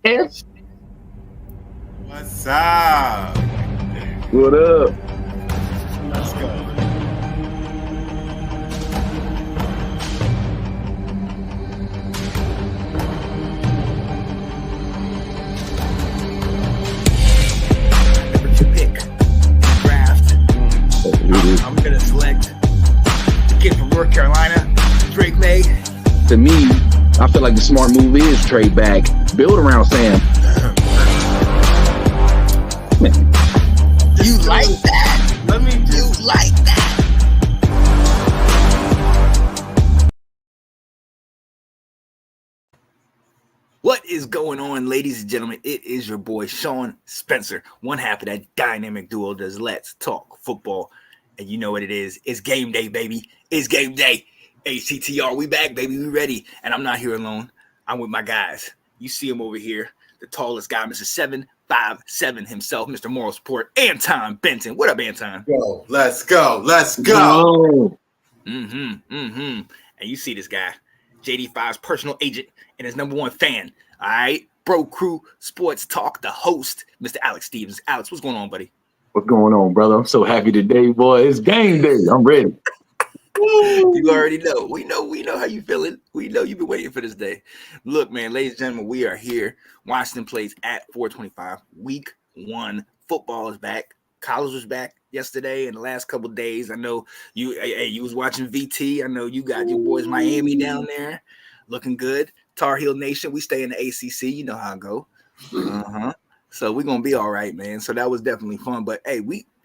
Yes. What's up? What up? Let's go. Number 2 pick draft. I'm gonna select kid from North Carolina, Drake May. To me, I feel like the smart move is trade back, build around Sam. You like that? Let me just like that. What is going on, ladies and gentlemen? It is your boy Sean Spencer, one half of that dynamic duo does Let's Talk Football. And you know what it is. It's game day, baby. It's game day. ACTR, we back, baby. We ready. And I'm not here alone. I'm with my guys. You see him over here, the tallest guy, Mr. 757 himself, Mr. Moral Support, Anton Benton. What up, Anton? Go. Let's go. Let's go. And you see this guy, JD5's personal agent and his number one fan. All right. Bro Crew Sports Talk, the host, Mr. Alex Stevens. Alex, what's going on, buddy? What's going on, brother? I'm so happy today, boy. It's game day. I'm ready. You already know. We know how you feeling. We know you've been waiting for this day. Look, man, ladies and gentlemen, we are here. Washington plays at 425. Week 1. Football is back. College was back yesterday and the last couple of days. I know you was watching VT. I know you got your boys Miami down there looking good. Tar Heel Nation, we stay in the ACC. You know how I go. So we're gonna be all right, man. So that was definitely fun. But hey,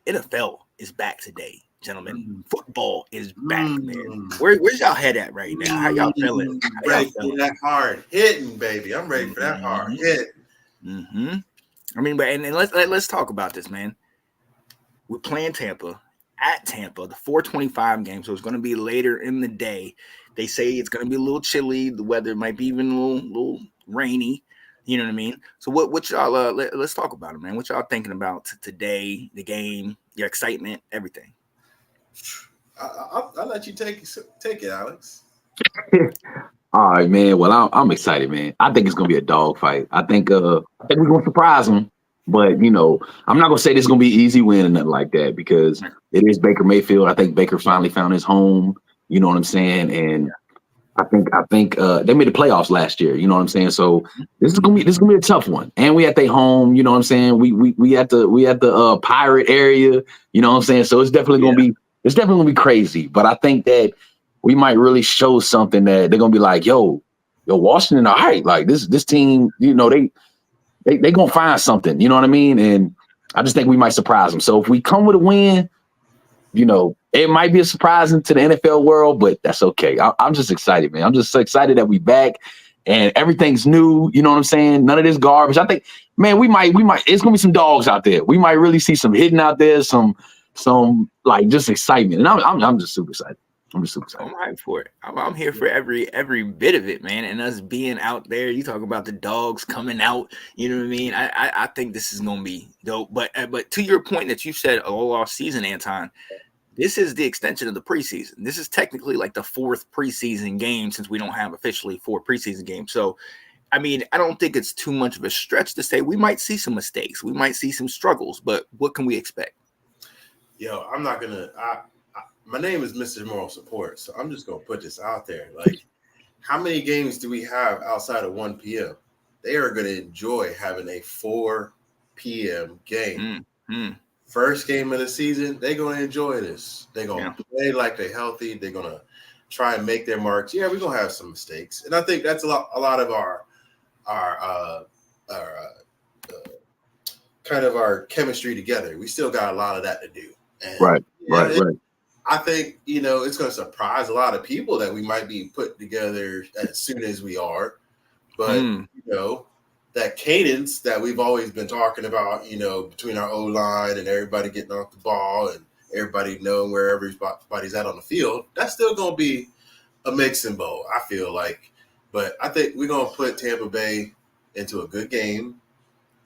NFL is back today, gentlemen. Football is back, man. Where's y'all head at right now? How y'all feeling? Ready for that hard hitting, baby. I'm ready for that hard hitting. I mean, but and let's talk about this, man. We're playing Tampa at Tampa, the 425 game. So it's going to be later in the day. They say it's going to be a little chilly. The weather might be even a little rainy. You know what I mean? So what y'all let's talk about it, man. What y'all thinking about today, the game, your excitement, everything? I'll let you take it, Alex. All right, man. Well, I'm excited, man. I think it's gonna be a dog fight. I think we're gonna surprise them. But I'm not gonna say this is gonna be an easy win or nothing like that because it is Baker Mayfield. I think Baker finally found his home. You know what I'm saying? And I think they made the playoffs last year. You know what I'm saying? So this is gonna be a tough one. And we at their home. You know what I'm saying? We at the pirate area. You know what I'm saying? So it's definitely gonna be crazy. But I think that we might really show something that they're gonna be like, yo, Washington, all right. Like this team, they gonna find something, you know what I mean? And I just think we might surprise them. So if we come with a win, it might be a surprise into the NFL world, but that's okay. I'm just excited, man. I'm just so excited that we back and everything's new. You know what I'm saying? None of this garbage. I think, man, we might. It's gonna be some dogs out there. We might really see some hitting out there, some like just excitement. And I'm just super excited. I'm hyped for it. I'm here for every bit of it, man. And us being out there, you talk about the dogs coming out. You know what I mean? I think this is gonna be dope. But to your point that you said all off season, Anton, this is the extension of the preseason. This is technically like the 4th preseason game since we don't have officially 4 preseason games. So, I mean, I don't think it's too much of a stretch to say we might see some mistakes, we might see some struggles. But what can we expect? Yo, I'm not gonna. My name is Mr. Moral Support, so I'm just gonna put this out there. Like, how many games do we have outside of 1 p.m.? They are gonna enjoy having a 4 p.m. game. First game of the season, they're gonna enjoy this. They're gonna play like they're healthy. They're gonna try and make their marks. Yeah, we're gonna have some mistakes, and I think that's a lot of our kind of our chemistry together. We still got a lot of that to do. And right. I think, it's going to surprise a lot of people that we might be put together as soon as we are. But, that cadence that we've always been talking about, between our O-line and everybody getting off the ball and everybody knowing where everybody's at on the field, that's still going to be a mixing bowl, I feel like. But I think we're going to put Tampa Bay into a good game.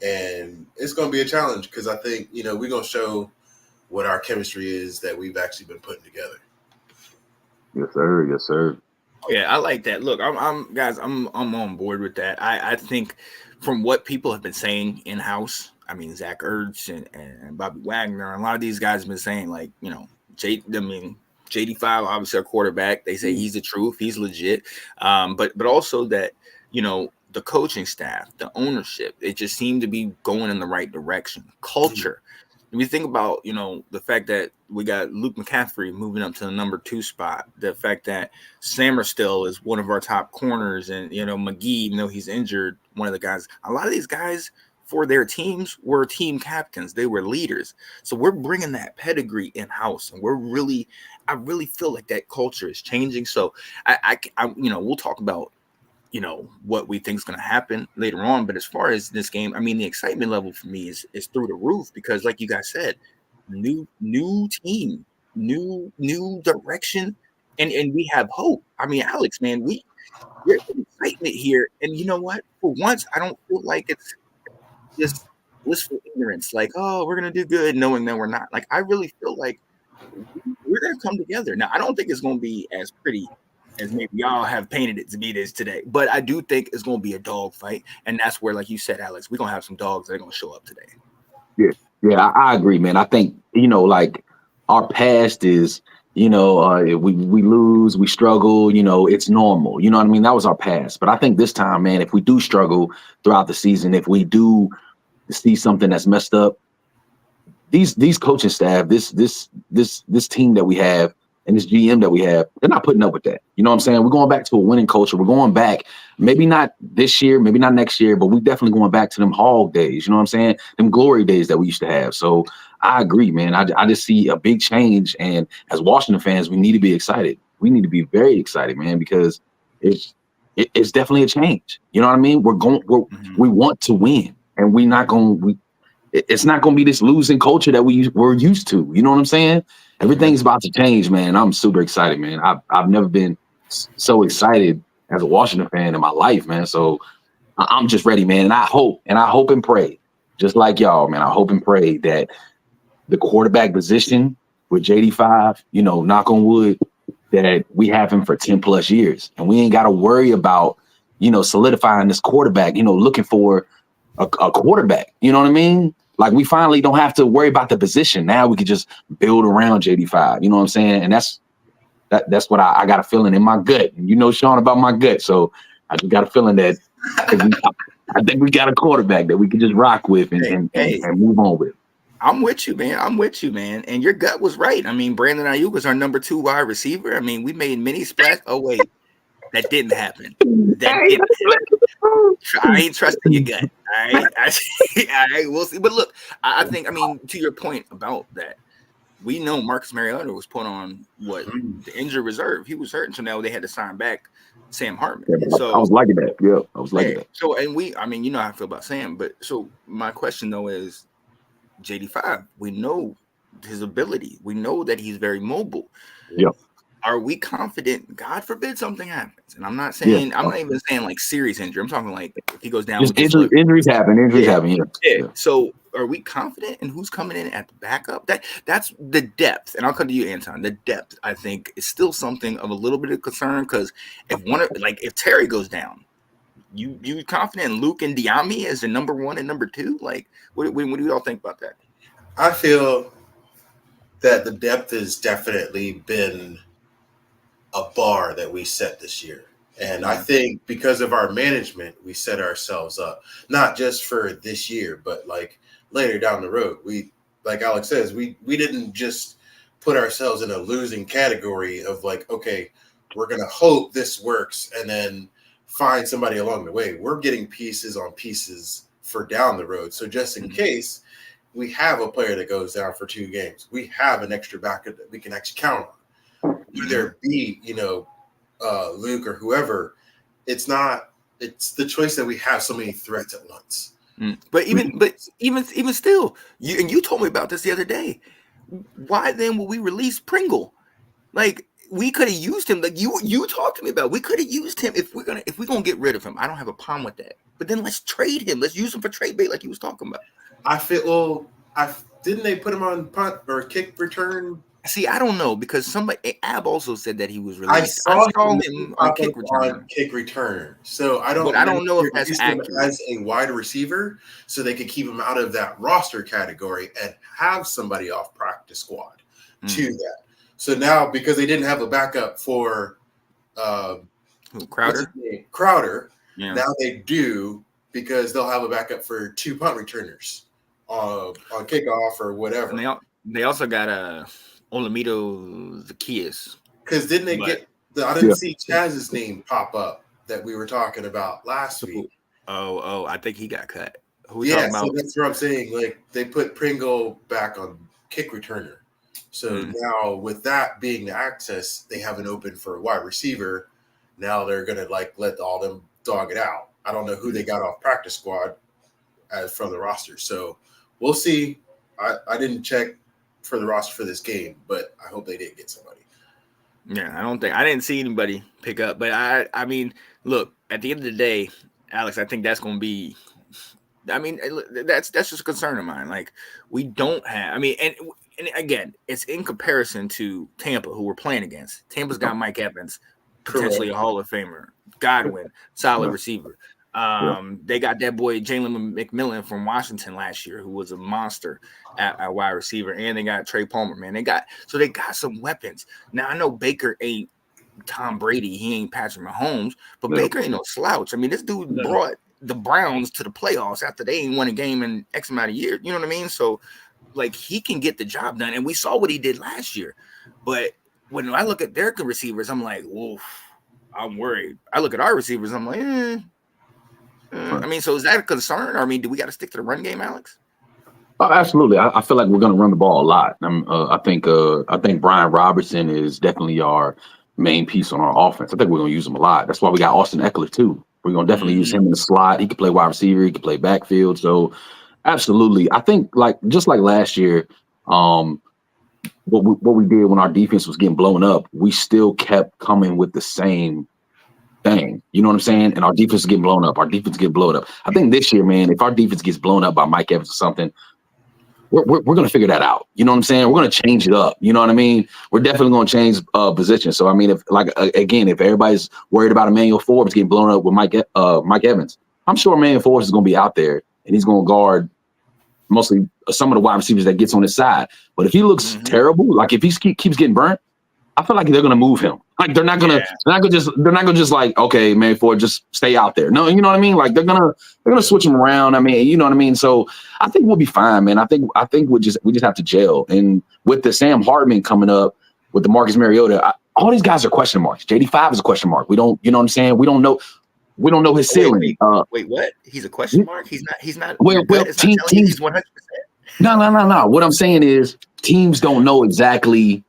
And it's going to be a challenge because I think, we're going to show what our chemistry is that we've actually been putting together. Yes, sir. Yeah, I like that. Look, I'm on board with that. I think from what people have been saying in house, I mean, Zach Ertz and Bobby Wagner, a lot of these guys have been saying, like, JD5, obviously our quarterback. They say he's the truth, he's legit. But also that, the coaching staff, the ownership, it just seemed to be going in the right direction. Culture. If you think about, the fact that we got Luke McCaffrey moving up to the number 2 spot, the fact that Samerstill is one of our top corners, and, McGee, even though he's injured, one of the guys, a lot of these guys for their teams were team captains. They were leaders. So we're bringing that pedigree in house, and I really feel like that culture is changing. So I we'll talk about, what we think is going to happen later on. But as far as this game, I mean, the excitement level for me is through the roof, because like you guys said, new team, new direction. And we have hope. I mean, Alex, man, there's excitement here. And you know what? For once, I don't feel like it's just blissful ignorance. Like, oh, we're going to do good knowing that we're not. Like, I really feel like we're going to come together. Now, I don't think it's going to be as pretty as maybe y'all have painted it to be this today. But I do think it's going to be a dog fight. And that's where, like you said, Alex, we're going to have some dogs that are going to show up today. Yeah, I agree, man. I think, like our past is, we lose, we struggle, it's normal. You know what I mean? That was our past. But I think this time, man, if we do struggle throughout the season, if we do see something that's messed up, these coaching staff, this team that we have, and this GM that we have, they're not putting up with that. You know what I'm saying? We're going back to a winning culture. We're going back, maybe not this year, maybe not next year, but we're definitely going back to them hog days. You know what I'm saying? Them glory days that we used to have. So I agree, man. I just see a big change. And as Washington fans, we need to be excited. We need to be very excited, man, because it's definitely a change. You know what I mean? We want to win, and it's not going to be this losing culture that we're used to. You know what I'm saying? Everything's about to change, man. I'm super excited, man. I've never been so excited as a Washington fan in my life, man. So I'm just ready, man. And I hope and pray, just like y'all, man. I hope and pray that the quarterback position with JD5, knock on wood, that we have him for 10 plus years, and we ain't got to worry about, solidifying this quarterback. Looking for a quarterback. You know what I mean? Like, we finally don't have to worry about the position. Now we can just build around JD5. You know what I'm saying? And that's what I got a feeling in my gut. And Sean, about my gut. So I just got a feeling that I think we got a quarterback that we can just rock with and move on with. I'm with you, man. And your gut was right. I mean, Brandon Ayuk was our number 2 wide receiver. I mean, we made many splash. Oh, wait. That didn't happen. I ain't trusting your gut. All right. All right. We'll see. But look, I think, to your point about that, we know Marcus Mariota was put on the injured reserve. He was hurt, so now they had to sign back Sam Hartman. Yeah, so I was liking that. Yeah, I was liking that. So, and you know how I feel about Sam. But so my question though is, JD5, we know his ability. We know that he's very mobile. Yeah. Are we confident? God forbid something happens, and I'm not even saying like serious injury. I'm talking like if he goes down. Just injuries happen. Injuries happen. Yeah. So, are we confident in who's coming in at the backup? That's the depth, and I'll come to you, Anton. The depth, I think, is still something of a little bit of concern, because if Terry goes down, you confident in Luke and Diami as the number 1 and number 2? Like, what do you all think about that? I feel that the depth has definitely been a bar that we set this year. And I think because of our management, we set ourselves up, not just for this year, but like later down the road. We, like Alex says, we didn't just put ourselves in a losing category of like, okay, we're going to hope this works and then find somebody along the way. We're getting pieces on pieces for down the road. So just in case we have a player that goes down for 2 games, we have an extra backup that we can actually count on. Whether it be, Luke or whoever, it's the choice that we have so many threats at once. But even still, you told me about this the other day. Why then will we release Pringle? Like, we could have used him. Like you talked to me about, we could have used him if we're gonna get rid of him. I don't have a problem with that. But then let's trade him. Let's use him for trade bait, like you was talking about. I feel didn't they put him on punt or kick return See, I don't know because Ab also said that he was I released. I saw saw him him on pop kick up on return, kick return, so I but don't I know don't know if if they that's used him accurate. as a wide receiver so they could keep him out of that roster category and have somebody off practice squad to that. So now, because they didn't have a backup for what's his Crowder. name? Crowder, Yeah. now they do, because they'll have a backup for 2 punt returners on kickoff or whatever. And they also got Olamido Zacchaeus. Because didn't they get I didn't see Chaz's name pop up that we were talking about last week. Oh, I think he got cut. Who we Yeah, talking about? so that's what I'm saying. Like, they put Pringle back on kick returner. So now, with that being the access, they have an open for a wide receiver. Now they're gonna let all them dog it out. I don't know who they got off practice squad from the roster. So we'll see. I didn't check for the roster for this game, but I hope they did get somebody. Yeah, I didn't see anybody pick up, but I mean, look, at the end of the day, Alex, I think that's going to be. I mean, that's just a concern of mine. Like, we don't have. I mean, and again, it's in comparison to Tampa, who we're playing against. Tampa's got Mike Evans, potentially a Hall of Famer, Godwin, solid receiver. They got that boy Jalen McMillan from Washington last year, who was a monster at wide receiver, and they got Trey Palmer. Man, they got some weapons. Now I know Baker ain't Tom Brady, he ain't Patrick Mahomes, but Baker ain't no slouch. I mean, this dude brought the Browns to the playoffs after they ain't won a game in X amount of years. You know what I mean? So, like, he can get the job done, and we saw what he did last year. But when I look at their receivers, I'm like, whoa, I'm worried. I look at our receivers, I'm like, I mean, so is that a concern? Or, I mean, do we got to stick to the run game, Alex? Absolutely. I feel like we're going to run the ball a lot. I think Brian Robertson is definitely our main piece on our offense. I think we're going to use him a lot. That's why we got Austin Eckler too. We're going to definitely use him in the slot. He can play wide receiver. He can play backfield. So absolutely. I think just like last year, what we did when our defense was getting blown up, we still kept coming with the same thing. You know what I'm saying? And our defense is getting blown up. Our defense get blown up. I think this year, man, if our defense gets blown up by Mike Evans or something, we're going to figure that out. You know what I'm saying? We're going to change it up. You know what I mean? We're definitely going to change position. So, I mean, if everybody's worried about Emmanuel Forbes getting blown up with Mike Evans, I'm sure Emmanuel Forbes is going to be out there and he's going to guard mostly some of the wide receivers that gets on his side. But if he looks terrible, like if he keeps getting burnt, I feel like they're going to move him. Like they're not going to just like, okay, man, Ford, just stay out there. No, you know what I mean? Like they're going to switch him around. I mean, you know what I mean? So I think we'll be fine, man. I think we just have to gel. And with the Sam Hartman coming up, with the Marcus Mariota, all these guys are question marks. JD5 is a question mark. We don't, you know what I'm saying? We don't know his ceiling. Wait, what? He's a question mark? He's not. Well, teams. He's 100%. No. What I'm saying is teams don't know exactly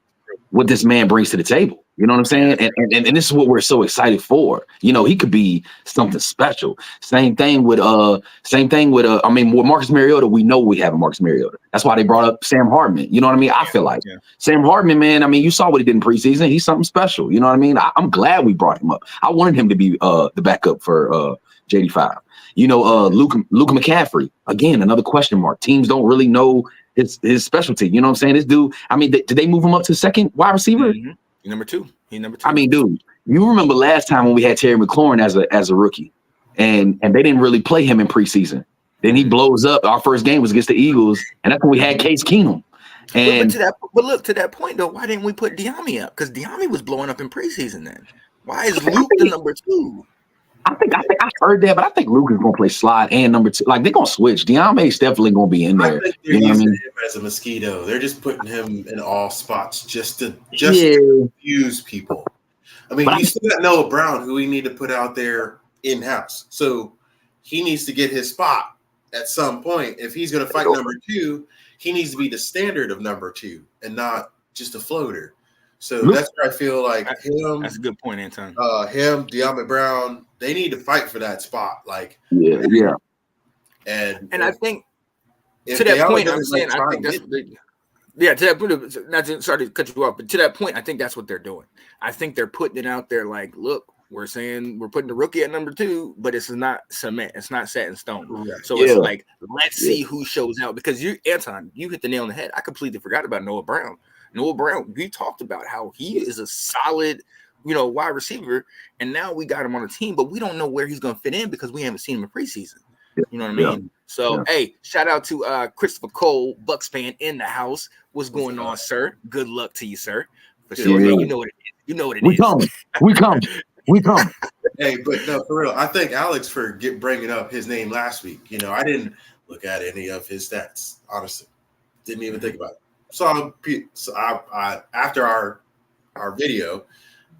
what this man brings to the table. You know what I'm saying? And this is what we're so excited for. You know, he could be something special. Same thing with with Marcus Mariota, we know we have a Marcus Mariota. That's why they brought up Sam Hartman. You know what I mean? I feel like Sam Hartman, man, I mean, you saw what he did in preseason. He's something special. You know what I mean? I'm glad we brought him up. I wanted him to be the backup for JD5. You know, Luke McCaffrey, again, another question mark. Teams don't really know his specialty. You know what I'm saying? This dude, I mean, did they move him up to second wide receiver? He's number two. I mean, dude, you remember last time when we had Terry McLaurin as a rookie, and they didn't really play him in preseason. Then he blows up. Our first game was against the Eagles, and that's when we had Case Keenum. And but look, to that point though, why didn't we put Diami up? Because Diami was blowing up in preseason then. Why is Luke the number two? I think I heard that, but I think Luke is going to play slot and number two. Like they're going to switch. Diami's definitely going to be in there. I think they're using him as a mosquito. They're just putting him in all spots just to confuse people. I mean, you still got Noah Brown, who we need to put out there in house. So he needs to get his spot at some point. If he's going to fight number two, he needs to be the standard of number two and not just a floater. So that's where I feel like him. That's a good point, Anton. De'Ami Brown, they need to fight for that spot. Like, yeah. And I think to that point, I'm saying I think that's to that point. Not to, sorry to cut you off, but to that point, I think that's what they're doing. I think they're putting it out there like, look, we're saying we're putting the rookie at number two, but it's not cement. It's not set in stone. Right. So it's like, let's see who shows out. Because Anton, you hit the nail on the head. I completely forgot about Noah Brown. Noah Brown, we talked about how he is a solid, wide receiver, and now we got him on the team, but we don't know where he's going to fit in because we haven't seen him in preseason. You know what I mean? So, hey, shout out to Christopher Cole, Bucs fan in the house. What's going on, sir? Good luck to you, sir. For sure. Yeah, you know what it is. You know what it is. We come. Hey, but no, for real. I thank Alex for bringing up his name last week. I didn't look at any of his stats. Honestly, didn't even think about it. So I after our video,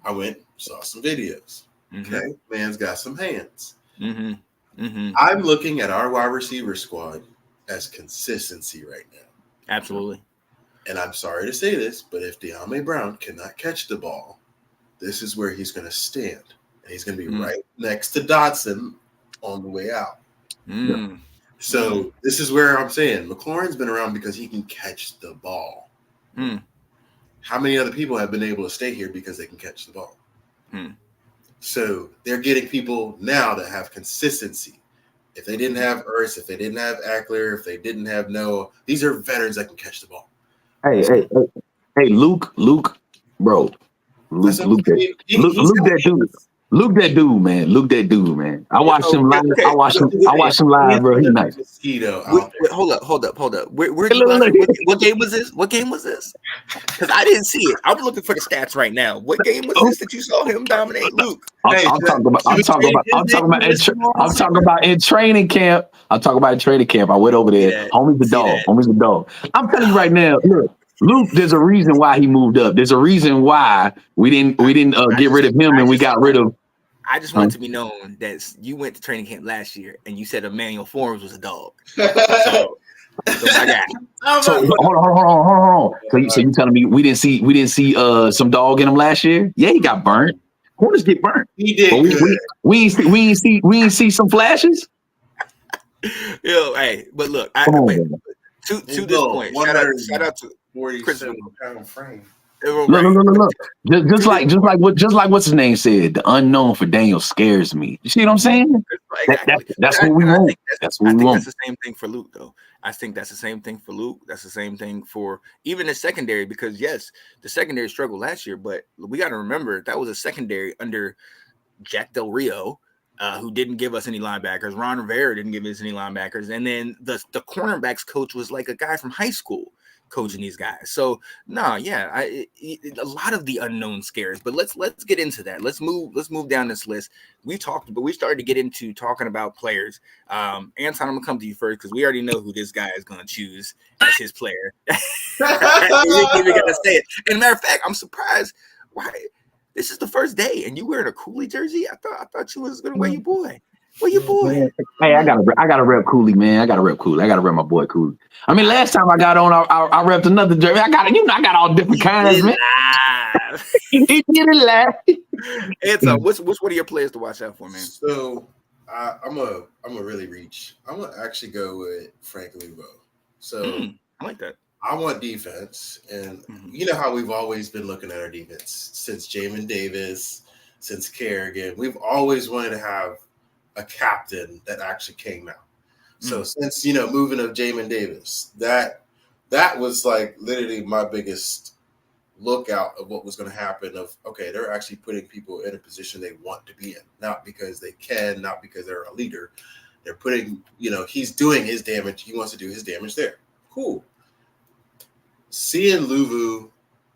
I went saw some videos. Okay, man's got some hands. I'm looking at our wide receiver squad as consistency right now. Absolutely. And I'm sorry to say this, but if De'Ami Brown cannot catch the ball, this is where he's going to stand. And he's going to be right next to Dotson on the way out. So this is where I'm saying McLaurin's been around because he can catch the ball. How many other people have been able to stay here because they can catch the ball? So they're getting people now that have consistency. If they didn't have Ertz, if they didn't have Eckler, if they didn't have Noah, these are veterans that can catch the ball. Hey, Luke, bro. Luke that dude. Luke that dude, man. I watched him live. I watched him live, bro. He's nice. Hold up. What game was this? Because I didn't see it. I'm looking for the stats right now. What game was this that you saw him dominate, Luke? I'm talking about in training camp. I went over there. Homie's the dog. I'm telling you right now, look. Luke, there's a reason why he moved up. There's a reason why we didn't get rid of him and we got rid of. I just want to be known that you went to training camp last year and you said Emmanuel Forbes was a dog. So my guy. So hold on. So you telling me we didn't see some dog in him last year? Yeah, he got burnt. Corners get burnt. He did. But we ain't see some flashes. Hey, but look, to this point, shout out to 47-pound frame. Look. Just like what's his name said, the unknown for Daniel scares me. You see what I'm saying? Exactly. That's what we want. That's what we want. That's the same thing for Luke, though. I think that's the same thing for Luke. That's the same thing for even the secondary, because yes, the secondary struggled last year, but we got to remember that was a secondary under Jack Del Rio, who didn't give us any linebackers. Ron Rivera didn't give us any linebackers, and then the cornerbacks coach was like a guy from high school coaching these guys. So a lot of the unknown scares, but let's get into that. Let's move down this list. We started to get into talking about players. Anton, I'm gonna come to you first because we already know who this guy is gonna choose as his player. You ain't even gonna say it. And matter of fact, I'm surprised why this is the first day and you wearing a Cooley jersey. I thought you was gonna wear your boy. Where your boy? Hey, I gotta rep Cooley, man. I gotta rep my boy Cooley. I mean, last time I got on, I repped another jersey. I got all different kinds, man. He did it live. Anton, what's one of your players to watch out for, man? So I'm a really reach. I'm gonna actually go with Frank Luvo. So I like that. I want defense, and you know how we've always been looking at our defense since Jamin Davis, since Kerrigan. We've always wanted to have a captain that actually came out. So since moving of Jamin Davis, that was like literally my biggest lookout of what was going to happen. Of okay, they're actually putting people in a position they want to be in, not because they can, not because they're a leader. They're putting, he's doing his damage. He wants to do his damage there. Cool. Seeing Luvu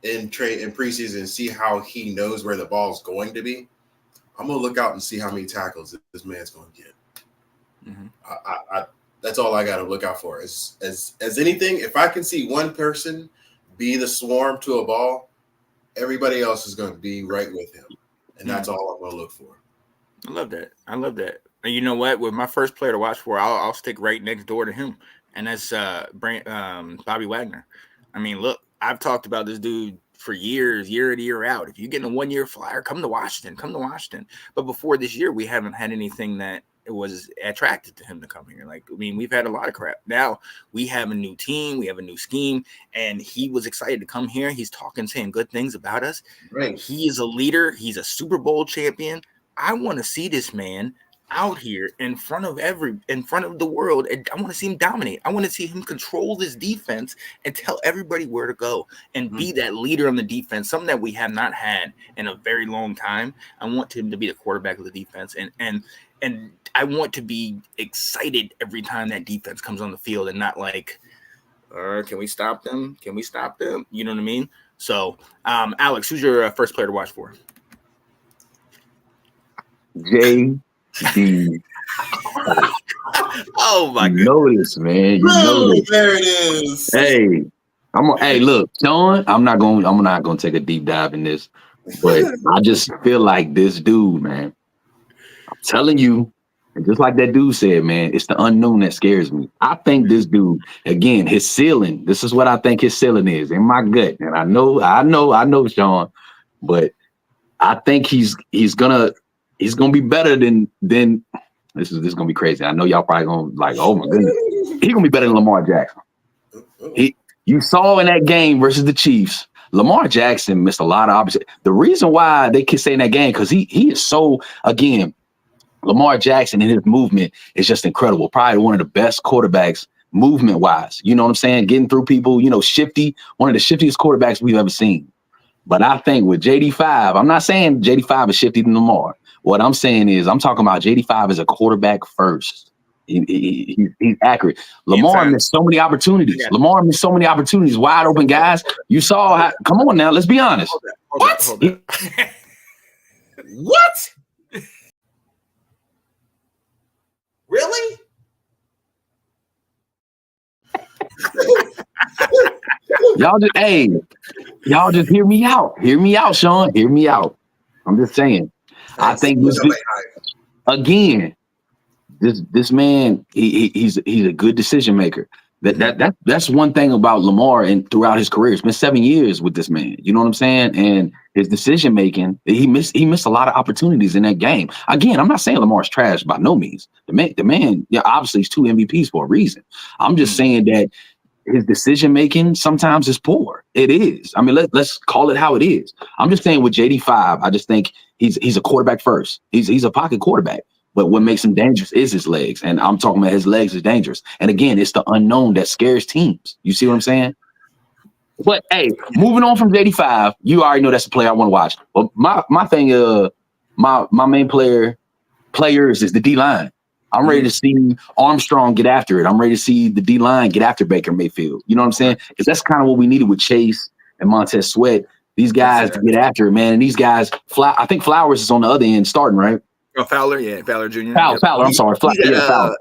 in preseason and see how he knows where the ball's going to be, I'm gonna look out and see how many tackles this man's gonna get. That's all I gotta look out for. As anything, if I can see one person be the swarm to a ball, everybody else is gonna be right with him, and that's all I'm gonna look for. I love that. And you know what? With my first player to watch for, I'll stick right next door to him, and that's Bobby Wagner. I mean, look, I've talked about this dude for years, year in, year out. If you're getting a 1-year flyer, come to Washington. But before this year, we haven't had anything that was attracted to him to come here. Like, I mean, we've had a lot of crap. Now we have a new team, we have a new scheme, and he was excited to come here. He's saying good things about us. Right. He is a leader. He's a Super Bowl champion. I want to see this man out here in front of the world, and I want to see him dominate. I want to see him control this defense and tell everybody where to go and be that leader on the defense, something that we have not had in a very long time. I want him to be the quarterback of the defense, and I want to be excited every time that defense comes on the field, and not like, can we stop them? Can we stop them? You know what I mean? So, Alex, who's your first player to watch for? JD. Oh my god! You know this, man. You know this. There it is. Hey, hey, look, Sean. I'm not gonna take a deep dive in this, but I just feel like this dude, man. I'm telling you, and just like that dude said, man, it's the unknown that scares me. I think this dude, again, his ceiling. This is what I think his ceiling is in my gut, and I know, Sean, but I think he's gonna be better than this is gonna be crazy. I know y'all probably gonna like, oh my goodness, he's gonna be better than Lamar Jackson. You saw in that game versus the Chiefs, Lamar Jackson missed a lot of opportunities. The reason why they can say in that game, because he is so, again, Lamar Jackson and his movement is just incredible. Probably one of the best quarterbacks movement wise. You know what I'm saying? Getting through people, shifty, one of the shiftiest quarterbacks we've ever seen. But I think with JD5, I'm not saying JD5 is shifty than Lamar. What I'm saying is I'm talking about JD5 as a quarterback first. He's accurate. Lamar missed so many opportunities. Wide open guys. You saw how, come on now, let's be honest. Hold up. What? Really? Y'all just hear me out. Hear me out, Sean. Hear me out. I'm just saying. I think this man, he's a good decision maker. That's one thing about Lamar and throughout his career. It's been 7 years with this man. You know what I'm saying? And his decision making, he missed a lot of opportunities in that game. Again, I'm not saying Lamar's trash by no means. The man, yeah, obviously he's 2 MVPs for a reason. I'm just saying that his decision making sometimes is poor. It is. I mean, let's call it how it is. I'm just saying with JD5, I just think he's a quarterback first. He's a pocket quarterback. But what makes him dangerous is his legs. And I'm talking about his legs is dangerous. And again, it's the unknown that scares teams. You see what I'm saying? But hey, moving on from JD5, you already know that's the player I want to watch. But my thing, my main players is the D-line. I'm ready to see Armstrong get after it. I'm ready to see the D-line get after Baker Mayfield. You know what I'm saying? Because that's kind of what we needed with Chase and Montez Sweat. These guys to get after it, man. And these guys, I think Flowers is on the other end starting, right? Oh, Fowler Jr. Fowler, I'm sorry. Fowler.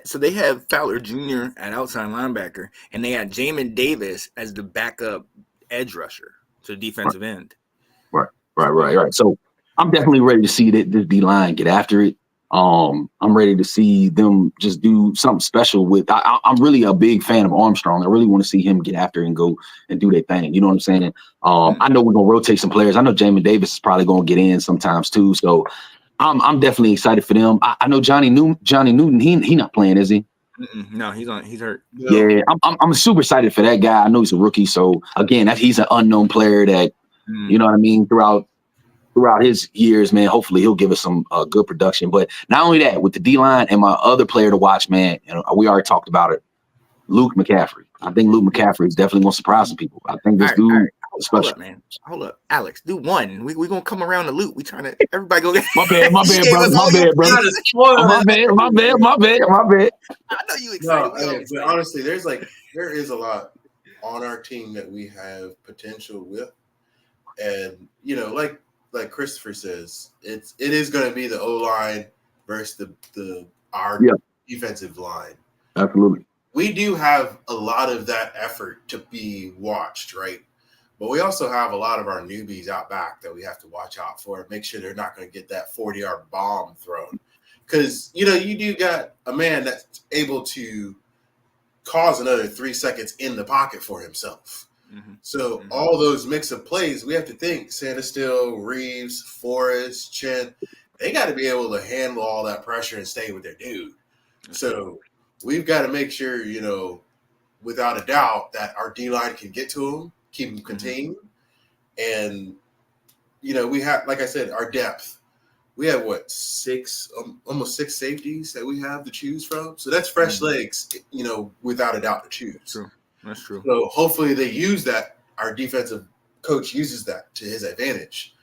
So they have Fowler Jr. at outside linebacker, and they had Jamin Davis as the backup edge rusher to the defensive end. Right. So I'm definitely ready to see this D-line get after it. I'm ready to see them just do something special with. I'm really a big fan of Armstrong. I really want to see him get after and go and do their thing. You know what I'm saying? I know we're gonna rotate some players. I know Jamin Davis is probably gonna get in sometimes too. So I'm definitely excited for them. I know Johnny Newton. He not playing, is he? No, he's hurt. Yeah, I'm super excited for that guy. I know he's a rookie. So again, he's an unknown player that you know what I mean throughout his years, man. Hopefully he'll give us some good production. But not only that, with the D-line and my other player to watch, man, we already talked about it, Luke McCaffrey. I think Luke McCaffrey is definitely going to surprise some people. I think this dude is special. Hold up, man. Hold up. Alex, do one. We're going to come around the loop. We trying to, everybody go get. My bad, brother. My bad. I know you excited. No, but honestly, there is a lot on our team that we have potential with. And, like Christopher says, it is going to be the O-line versus our defensive line. Absolutely. We do have a lot of that effort to be watched, right? But we also have a lot of our newbies out back that we have to watch out for. Make sure they're not going to get that 40-yard bomb thrown. Because, you do got a man that's able to cause another 3 seconds in the pocket for himself. So all those mix of plays, we have to think Sandestill, Reeves, Forrest, Chen, they got to be able to handle all that pressure and stay with their dude. So we've got to make sure, without a doubt, that our D-line can get to them, keep them contained. And, we have, like I said, our depth. we have what almost six safeties that we have to choose from. So that's fresh legs, without a doubt to choose. True. That's true. So hopefully they use that. Our defensive coach uses that to his advantage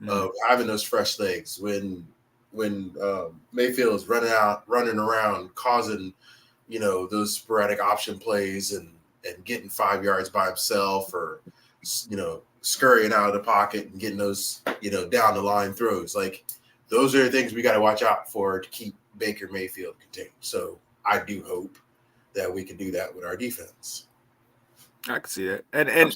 of having those fresh legs when Mayfield is running around, causing those sporadic option plays and getting 5 yards by himself, or scurrying out of the pocket and getting those down the line throws. Like, those are the things we got to watch out for to keep Baker Mayfield contained. So I do hope that we can do that with our defense. I can see that. And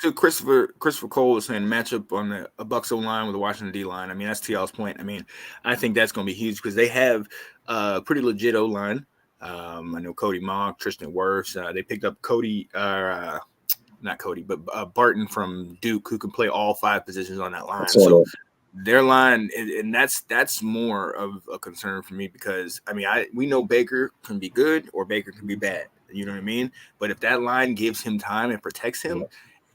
to Christopher Cole was saying, matchup on a Bucs O-line with the Washington D-line. I mean, that's TL's point. I mean, I think that's going to be huge because they have a pretty legit O-line. I know Cody Mock, Tristan Wirfs. They picked up Barton from Duke, who can play all 5 positions on that line. So their line, and that's more of a concern for me because, I mean, we know Baker can be good or Baker can be bad. You know what I mean? But if that line gives him time and protects him,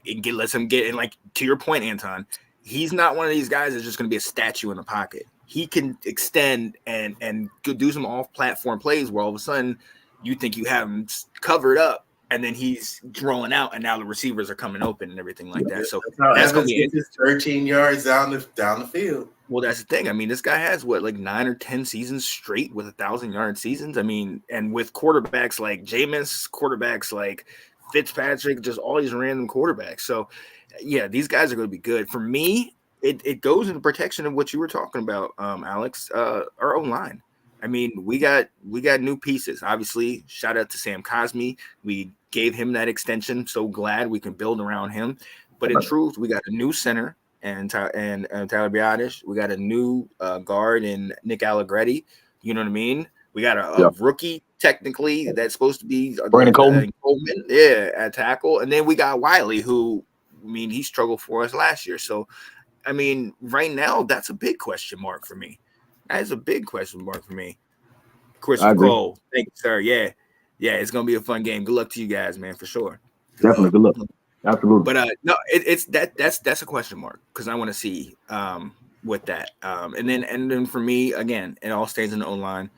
it lets him get – and like to your point, Anton, he's not one of these guys that's just going to be a statue in the pocket. He can extend and do some off-platform plays where all of a sudden you think you have him covered up, and then he's rolling out, and now the receivers are coming open and everything like that. So that's going to be 13 yards down the field. Well, that's the thing. I mean, this guy has like 9 or 10 seasons straight with 1,000-yard seasons. I mean, and with quarterbacks like Jameis, quarterbacks like Fitzpatrick, just all these random quarterbacks. So, yeah, these guys are going to be good. For me, it goes into protection of what you were talking about, Alex. Our own line. I mean, we got new pieces. Obviously, shout out to Sam Cosmi. We gave him that extension. So glad we can build around him. But in truth, we got a new center and Tyler Biadasz. We got a new guard in Nick Allegretti. You know what I mean? We got a rookie technically that's supposed to be Brandon Coleman. At tackle. And then we got Wiley, who, I mean, he struggled for us last year. So, I mean, right now, that's a big question mark for me. That is a big question mark for me. Christopher Cole, thank you, sir. Yeah, it's gonna be a fun game. Good luck to you guys, man, for sure. Definitely, good luck. Absolutely. But no, it's that's a question mark because I want to see with that. And then for me, again, it all stays in the O-line.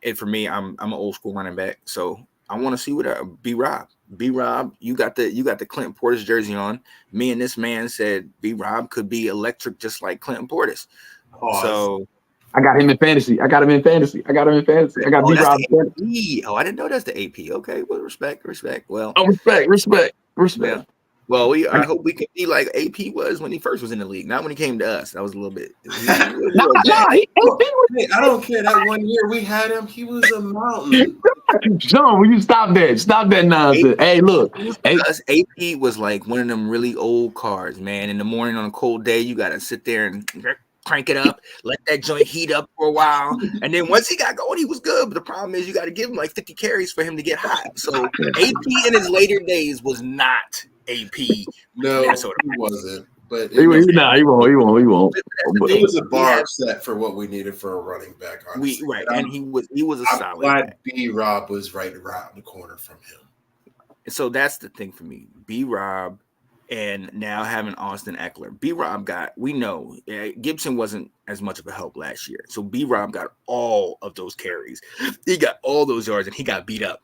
And for me, I'm an old school running back, so I want to see what B-Rob. B-Rob, you got the Clinton Portis jersey on. Me and this man said B-Rob could be electric just like Clinton Portis. So I got him in fantasy. I got B-Rob. Oh, I didn't know that's the AP. Okay, well, respect. Well, respect. Yeah. Well, I hope we can be like AP was when he first was in the league, not when he came to us. That was a little bit. I don't care. That 1 year we had him, he was a mountain. John, will you stop that? Stop that nonsense. Hey, look. AP was like one of them really old cars, man. In the morning on a cold day, you got to sit there and crank it up, let that joint heat up for a while. And then once he got going, he was good. But the problem is you got to give him like 50 carries for him to get hot. So AP in his later days was not AP. No, he wasn't. But he won't. It was a bar set for what we needed for a running back. And he was a solid. Glad B-Rob was right around the corner from him. So that's the thing for me. B-Rob and now having Austin Eckler. B-Rob we know Gibson wasn't as much of a help last year. So B-Rob got all of those carries. He got all those yards and he got beat up.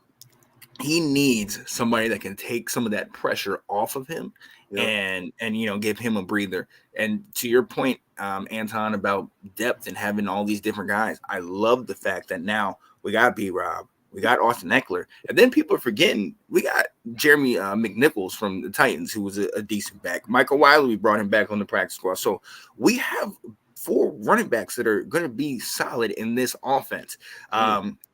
He needs somebody that can take some of that pressure off of him and give him a breather. And to your point, Anton, about depth and having all these different guys, I love the fact that now we got B-Rob, we got Austin Eckler, and then people are forgetting we got Jeremy McNichols from the Titans, who was a decent back. Michael Wiley, we brought him back on the practice squad. So we have 4 running backs that are going to be solid in this offense.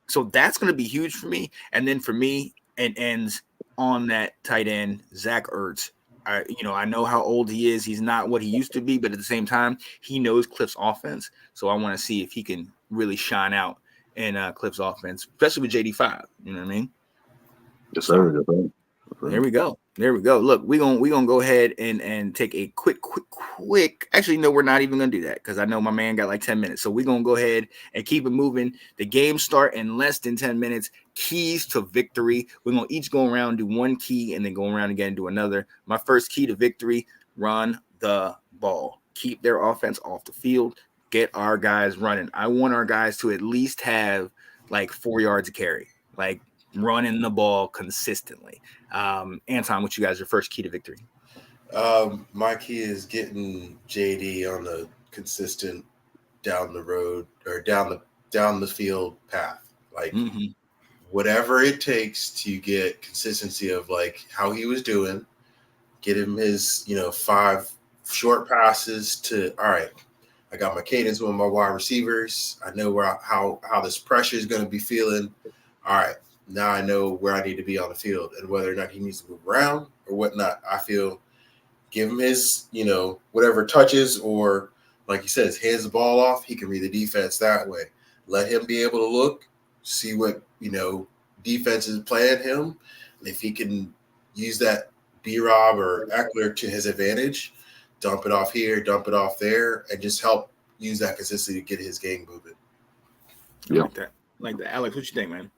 So that's going to be huge for me. And then for me, it ends on that tight end, Zach Ertz. I know how old he is. He's not what he used to be, but at the same time, he knows Cliff's offense. So I want to see if he can really shine out in Cliff's offense, especially with JD5. You know what I mean? Yes, sir. There we go. Look, we're gonna go ahead and take a quick. Actually, no, we're not even gonna do that because I know my man got like 10 minutes. So we're gonna go ahead and keep it moving. The game start in less than 10 minutes. Keys to victory. We're gonna each go around, do one key, and then go around again and do another. My first key to victory: run the ball. Keep their offense off the field. get our guys running. I want our guys to at least have like 4 yards of carry, like running the ball consistently. Anton, what you guys your first key to victory? My key is getting JD on a consistent down the road or down the field path. Like whatever it takes to get consistency of like how he was doing, get him his 5 short passes to all right. I got my cadence with my wide receivers. I know how this pressure is going to be feeling. All right, now I know where I need to be on the field and whether or not he needs to move around or whatnot. I feel give him his whatever touches or like he says, hands the ball off. He can read the defense that way. Let him be able to look, see what defense is playing him, and if he can use that B-Rob or Eckler to his advantage, dump it off here, dump it off there, and just help use that consistency to get his game moving. Yeah. Like that. Alex, what you think, man?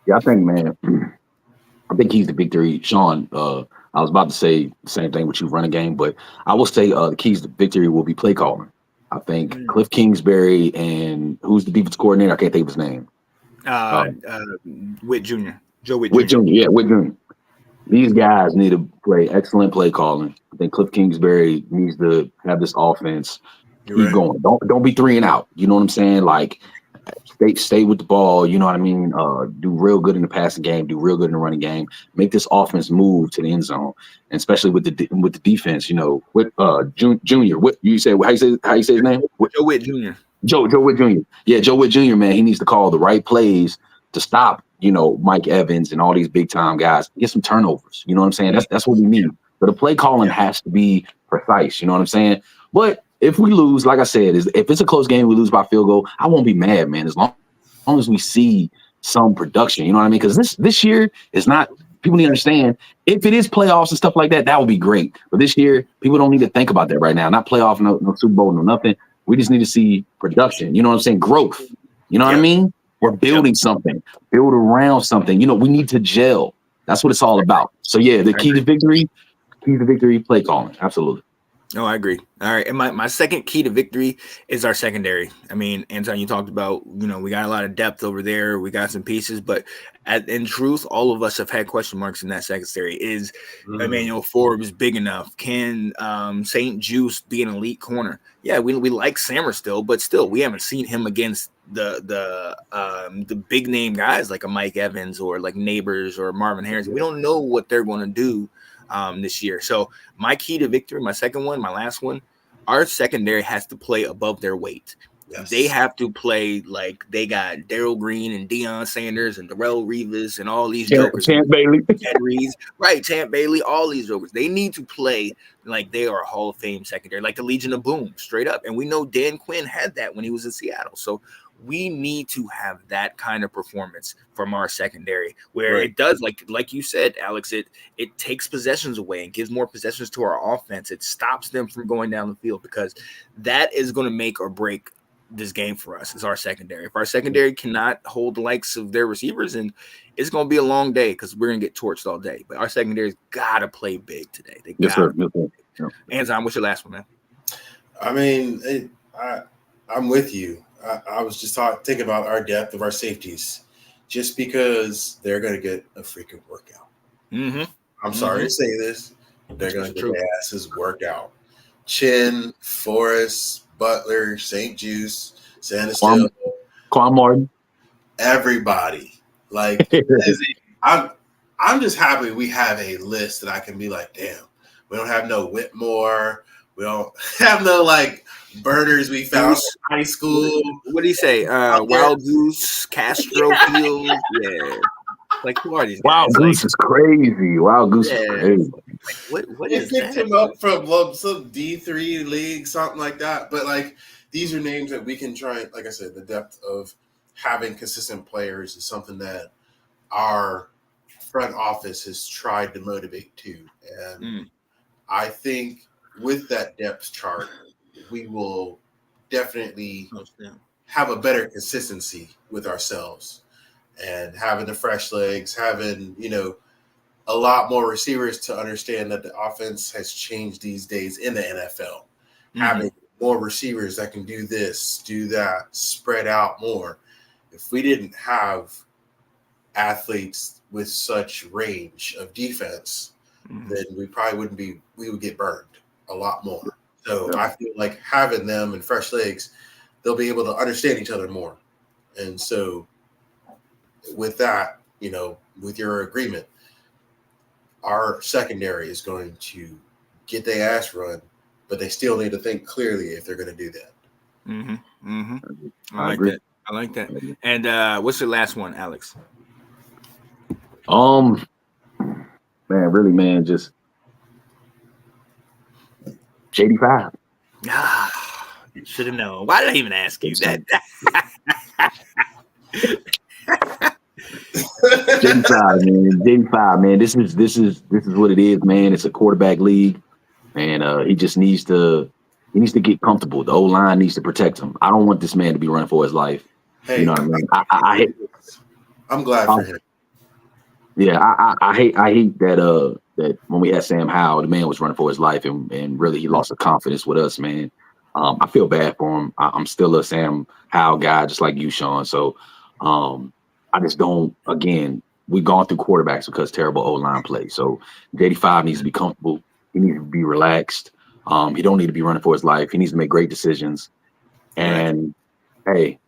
Yeah, I think he's the victory. Sean, I was about to say the same thing with you, running game, but I will say the keys to victory will be play calling. I think Cliff Kingsbury and who's the defense coordinator? I can't think of his name. Witt Jr. Joe Witt Jr. Witt Jr. Yeah, Witt Jr. These guys need to play excellent play calling. I think Cliff Kingsbury needs to have this offense keep going. Don't be 3 and out. You know what I'm saying? Like stay with the ball. You know what I mean? Do real good in the passing game. Do real good in the running game. Make this offense move to the end zone, and especially with the defense. With Junior. What you say? How you say his name? Joe Witt Jr. Joe Witt Jr. Yeah, Joe Witt Jr. Man, he needs to call the right plays to stop Mike Evans and all these big time guys. Get some turnovers. You know what I'm saying? That's what we need. But the play calling has to be precise. You know what I'm saying? But if we lose, like I said, if it's a close game, we lose by field goal, I won't be mad, man. As long as we see some production, you know what I mean? Because this year is not. People need to understand. If it is playoffs and stuff like that, that would be great. But this year, people don't need to think about that right now. Not playoff, no Super Bowl, no nothing. We just need to see production. You know what I'm saying? Growth. You know what I mean? We're building something. Build around something. We need to gel. That's what it's all about. So yeah, the key to victory, play calling. Absolutely. No, I agree. All right. And my second key to victory is our secondary. I mean, Anton, you talked about, we got a lot of depth over there. We got some pieces, but in truth, all of us have had question marks in that secondary. Is Emmanuel Forbes big enough? Can St. Juice be an elite corner? Yeah, we like Sammer still, but still, we haven't seen him against the big name guys like a Mike Evans or like Neighbors or Marvin Harrison. We don't know what they're going to do this year. So my key to victory, my second one, my last one, our secondary has to play above their weight. Yes. They have to play like they got Daryl Green and Deion Sanders and Darrell Rivas and all these jokers. Champ Bailey. Champ Bailey, all these jokers. They need to play like they are a Hall of Fame secondary, like the Legion of Boom, straight up. And we know Dan Quinn had that when he was in Seattle. So we need to have that kind of performance from our secondary where it does, like you said, Alex, it takes possessions away and gives more possessions to our offense. It stops them from going down the field because that is going to make or break this game for us. Is our secondary. If our secondary cannot hold the likes of their receivers, and it's going to be a long day because we're going to get torched all day. But our secondary's got to play big today. They got to. Anton, what's your last one, man? I mean, I'm with you. I was just thinking about our depth of our safeties, just because they're going to get a freaking workout. I'm sorry to say this. They're going to get their asses worked out. Chin, Forrest, Butler, St. Juice, Santa Still, Quan Martin, everybody. Like, I'm just happy we have a list that I can be like, damn, we don't have no Whitmore. We don't have no burners we found in high school. What do you say? Wild Goose, Castro Field. Yeah. Who are these guys? Wild Goose is crazy. Wild Goose is crazy. What is that? They picked him up from some D3 league, something like that. But these are names that we can try. Like I said, the depth of having consistent players is something that our front office has tried to motivate to. And I think with that depth chart, we will definitely have a better consistency with ourselves and having the fresh legs, having, a lot more receivers to understand that the offense has changed these days in the NFL. Having more receivers that can do this, do that, spread out more. If we didn't have athletes with such range of defense, then we probably would get burned a lot more. So I feel like having them and fresh legs, they'll be able to understand each other more. And so with that, with your agreement, our secondary is going to get their ass run, but they still need to think clearly if they're going to do that. I like that. I like that. And what's your last one, Alex? Man, really, man, just JD5. You should have known. Why did I even ask you that? JD5, man. JD5, man. This is what it is, man. It's a quarterback league, and he just needs to get comfortable. The O-line needs to protect him. I don't want this man to be running for his life. Hey, you know what I mean? I'm glad for him. Yeah, I hate that that when we had Sam Howell, the man was running for his life, and really he lost the confidence with us, man. I feel bad for him. I'm still a Sam Howell guy, just like you, Sean. So I just don't. Again, we've gone through quarterbacks because terrible O-line play. So JD5 needs to be comfortable. He needs to be relaxed. He don't need to be running for his life. He needs to make great decisions. And hey,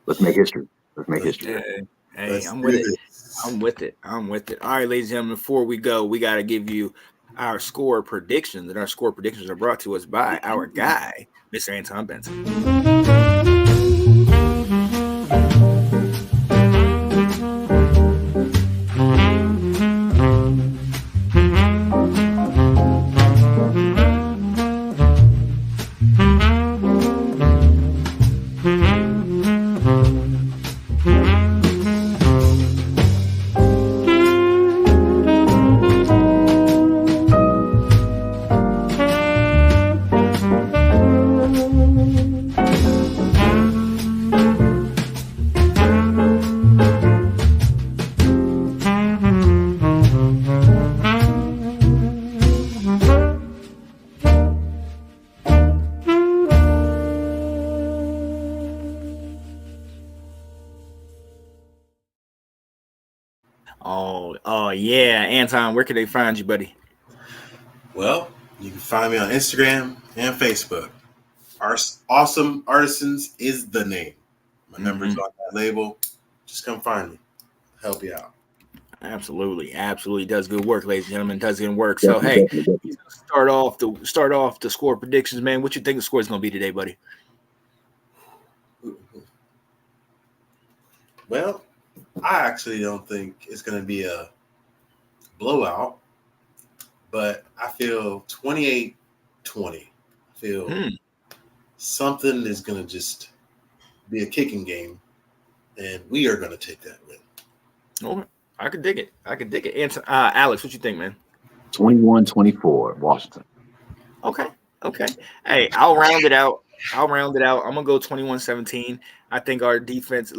let's make history. Let's make history. Hey, I'm with it. I'm with it. All right, ladies and gentlemen, before we go, we got to give you our score predictions. And our score predictions are brought to us by our guy, Mr. Anton Benson. Oh yeah, Anton, where can they find you, buddy? Well, you can find me on Instagram and Facebook. Our Awesome Artisans is the name. My number's on that label. Just come find me. Help you out. Absolutely. Does good work, ladies and gentlemen. Does good work. So hey, start off the score predictions, man. What you think the score is going to be today, buddy? Well, I actually don't think it's going to be a blowout, but I feel 28-20. I feel something is going to just be a kicking game, and we are going to take that win. Oh, I could dig it. And Alex, what you think, man? 21-24, Washington. Okay. Hey, I'll round it out. I'm gonna go 21-17. I think our defense,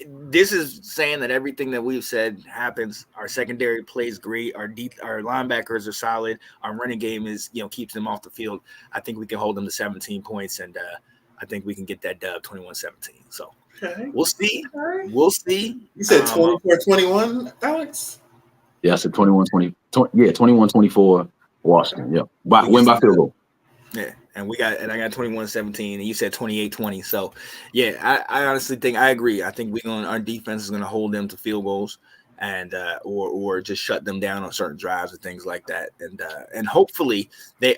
this is saying that everything that we've said happens. Our secondary plays great. Our linebackers are solid. Our running game is, keeps them off the field. I think we can hold them to 17 points, and I think we can get that dub 21-17. So we'll see. We'll see. You said 24-21, Alex? Yeah, I said 21-20. Yeah, 21-24, Washington. Yeah, win by field goal. Yeah. And I got 21-17, and you said 28-20. So, yeah, I honestly think I agree. I think our defense is going to hold them to field goals, and or just shut them down on certain drives and things like that. And hopefully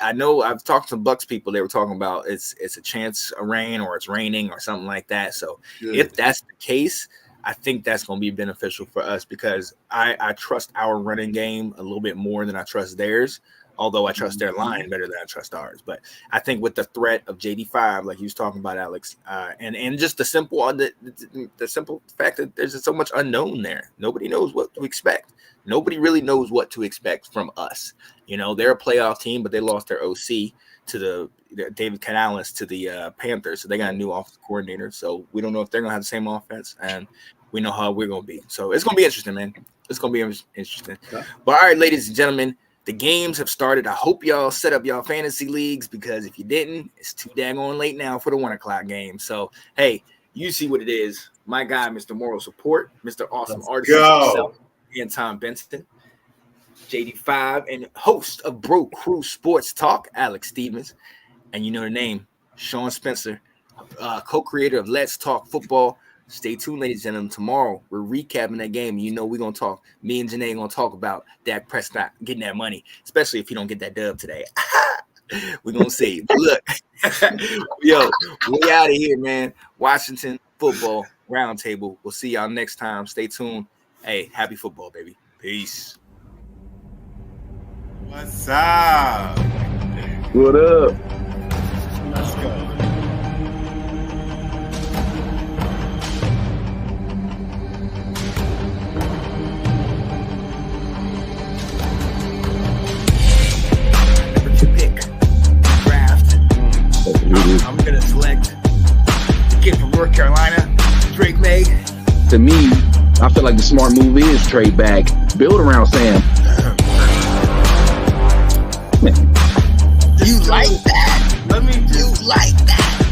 I know I've talked to Bucs people. They were talking about it's a chance of rain, or it's raining or something like that. So if that's the case, I think that's going to be beneficial for us, because I trust our running game a little bit more than I trust theirs. Although I trust their line better than I trust ours. But I think with the threat of JD5, like you was talking about, Alex, and just the simple fact that there's so much unknown there. Nobody knows what to expect. Nobody really knows what to expect from us. They're a playoff team, but they lost their OC to David Canales to the Panthers. So they got a new offensive coordinator. So we don't know if they're going to have the same offense, and we know how we're going to be. So it's going to be interesting, man. It's going to be interesting. Okay. But all right, ladies and gentlemen, The games have started. I hope y'all set up y'all fantasy leagues, because if you didn't, it's too daggone late now for the 1 o'clock game. So, hey, you see what it is. My guy, Mr. Moral Support, Mr. Awesome Artist himself, and Tom Benson, JD5, and host of Bro Crew Sports Talk, Alex Stevens. And you know the name, Sean Spencer, co-creator of Let's Talk Football. Stay tuned, ladies and gentlemen. Tomorrow, we're recapping that game. You know we're going to talk. Me and Janae going to talk about Dak Prescott getting that money, especially if he don't get that dub today. We're going to see. But look, yo, we out of here, man. Washington Football Roundtable. We'll see y'all next time. Stay tuned. Hey, happy football, baby. Peace. What's up? What up? Let's go. I'm gonna select the kid from North Carolina, Drake May. To me, I feel like the smart move is trade back, build around Sam. You like that? Let me You like that?